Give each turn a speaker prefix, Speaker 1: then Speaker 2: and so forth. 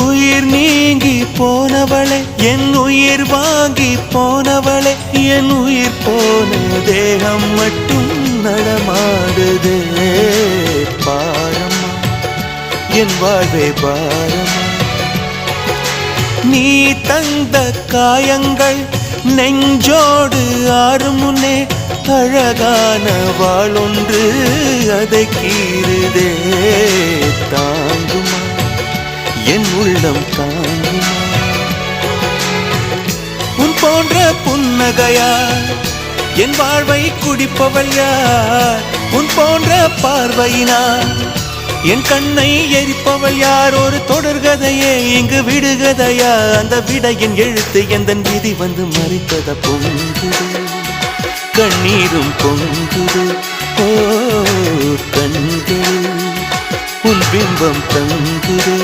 Speaker 1: உயிர் நீங்கி போனவளே, என் உயிர் வாங்கி போனவளே, என் உயிர் போன தேகம் மட்டும் நடமாடுதே. பாரம்மா என் வாழ்வே பாரம்மா, நீ தந்த காயங்கள் நெஞ்சோடு ஆறும் முன்னே அழகான வாளொன்று அதை கீறுதே. தாங்குமா என் உள்ளம் தாங்குமா, உன் போன்ற புன்னகையார் என் வாழ்வை குடிப்பவள் யார்? உன் போன்ற பார்வையினார் என் கண்ணை எரிப்பவள் யார்? ஒரு தொடர்கதையே இங்கு விடுகதையா? அந்த விடையின் எழுத்து எந்தன் விதி வந்து மறித்தத பொங்குது, கண்ணீரும் பொங்குது. ஓ கண்கள் உன் பிம்பம் தங்குதே.